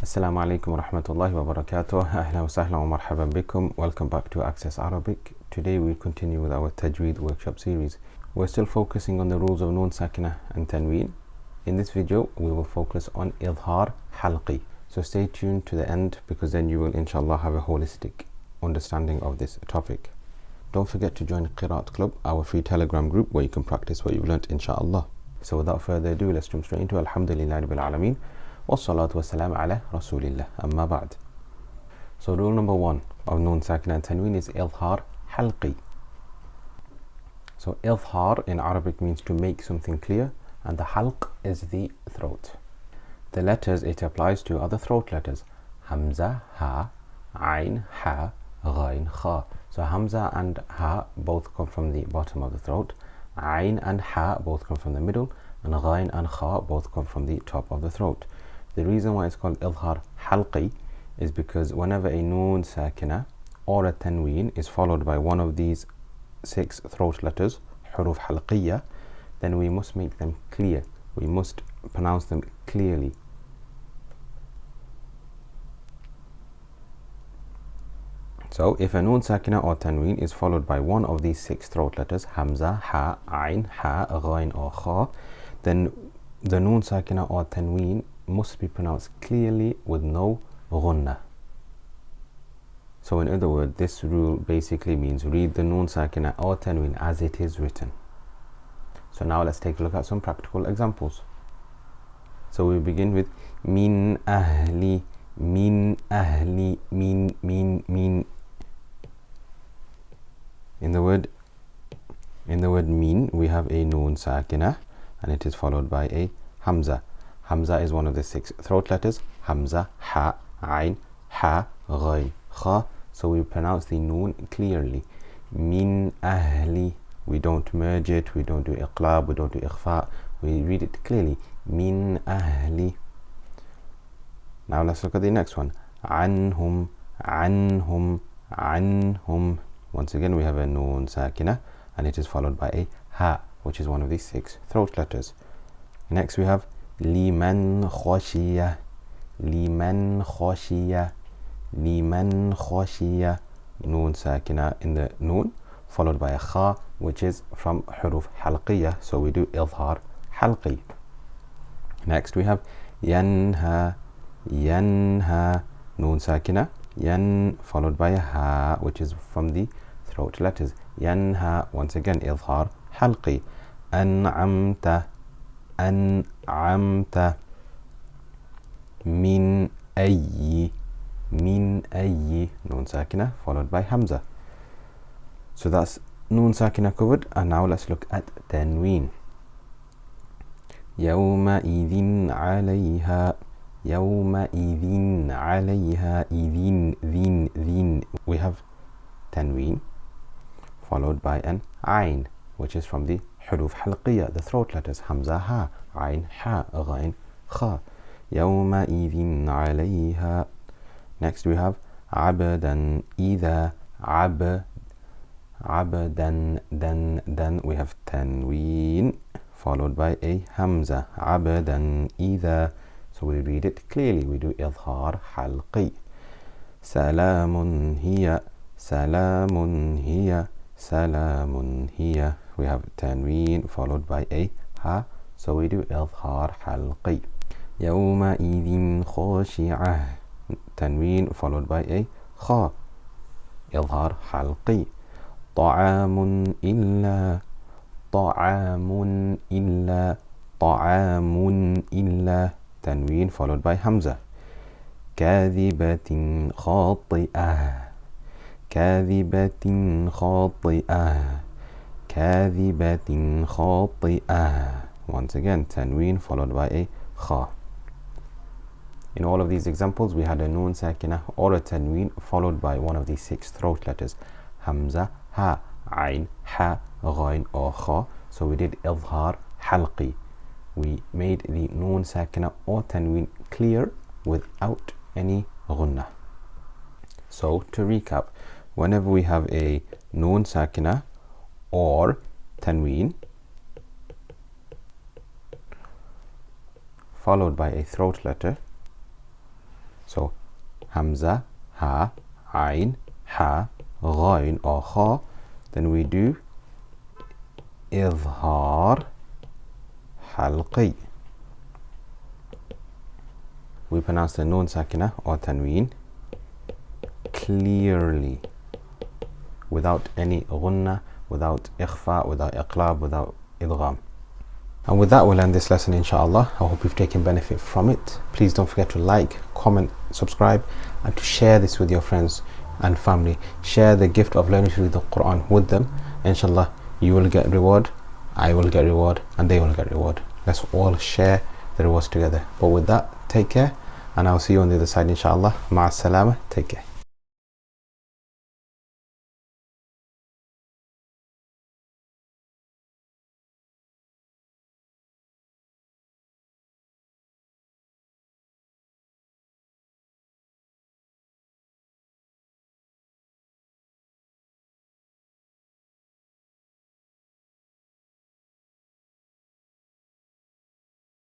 Assalamu alaikum wa rahmatullahi wa barakatuh. Ahlan wa sahlan wa marhaban bikum. Welcome back to Access Arabic. Today we continue with our Tajweed workshop series. We're still focusing on the rules of Noon Sakina and Tanween. In this video we will focus on Ithhar Halqi. So stay tuned to the end because then you will inshallah have a holistic understanding of this topic. Don't forget to join Qiraat Club, our free Telegram group where you can practice what you've learnt inshallah. So without further ado, let's jump straight into Alhamdulillah Rabbil Alameen. Wassalatu wassalam ala Rasulillah. Amma ba'd. So rule number 1 of Noon Sakina and Tanween is Ithhar Halqi. So Ithhar in Arabic means to make something clear, and the halq is the throat. The letters it applies to are the throat letters Hamza, Ha, Ain, Ha, Ghain, Kha. So Hamza and Ha both come from the bottom of the throat. Ain and Ha both come from the middle, and Ghain and Kha both come from the top of the throat. The reason why it's called Ithhar Halqi is because whenever a Noon Sakina or a Tanween is followed by one of these 6 throat letters, Huruf Halqiyya, then we must make them clear. We must pronounce them clearly. So if a Noon Sakina or Tanween is followed by one of these 6 throat letters, Hamza, Ha, Ain, Ha, Ghain or Kha, then the Noon Sakina or Tanween must be pronounced clearly with no ghunnah. So in other words, this rule basically means read the Noon Sakina or Tanween as it is written. So now let's take a look at some practical examples. So we begin with min ahli, min ahli, min. In the word min, we have a Noon Sakina and it is followed by a Hamza. Hamza is one of the 6 throat letters. Hamza, Ha, Ain, Ha, Ghain, Kha. So we pronounce the Noon clearly. Min ahli. We don't merge it, we don't do iqlab, we don't do ikhfa. We read it clearly. Min ahli. Now let's look at the next one. Anhum, anhum, anhum. Once again we have a Noon Sakina and it is followed by a Ha, which is one of these 6 throat letters. Next we have liman khashiya, liman khashiya, liman khashiya. Noon Sakina in the Noon followed by a Kha, which is from Huruf Halqiyya, so we do Ithhar Halqi. Next we have yanha, yanha. Noon Sakina, yan followed by a Ha, which is from the throat letters. Yanha, once again Ithhar Halqi. An'amta, an'amta. Min ayyi, min ayyi. Noon Sakina followed by Hamza. So that's Noon Sakina covered, and now let's look at Tanween. Yawma idhin alayha, yawma idhin alayha, idhin, dhin. We have Tanween followed by an Ain, which is from the Huruf Halqiyya, the throat letters Hamza, Ha, Ain, Ha, Ghain, Kha. Yawma idhin alayha. Next we have Abadan idha, Abadan, then we have Tanween followed by a Hamza. Abadan idha. So we read it clearly. We do Ithhar Halqi. Salamun hiya, salamun hiya, salamun hiya. We have Tanween followed by a Ha, so we do Ithhar Halqi. Yawma idhin khashi'ah. Tanween followed by a Kha, Ithhar Halqi. Ta'amun illa, ta'amun illa, ta'amun illa. Tanween followed by Hamza. Kadhibatin khati'ah, kadhibatin khati'ah, kadhibatin khati'ah. Once again Tanween followed by a Kha. In all of these examples we had a Noon Sakina or a Tanween followed by one of these 6 throat letters Hamza, Ha, Ain, Ha, Ghain or Kha. So we did Ithhar Halqi. We made the Noon Sakina or Tanween clear without any ghunnah. So to recap, whenever we have a Noon Sakina or Tanween followed by a throat letter, So Hamza, Ha, Ain, Ha, Ghain or Kha. Then we do Ithhar Halqi. We pronounce the Noon Sakina or Tanween clearly, without any Ghunna, without Ikhfa, without Iqlab, without Idgham. And with that, we'll end this lesson, inshallah. I hope you've taken benefit from it. Please don't forget to like, comment, subscribe, and to share this with your friends and family. Share the gift of learning to read the Quran with them. Inshallah, you will get reward, I will get reward, and they will get reward. Let's all share the rewards together. But with that, take care, and I'll see you on the other side, inshallah. Ma'as salama. Take care.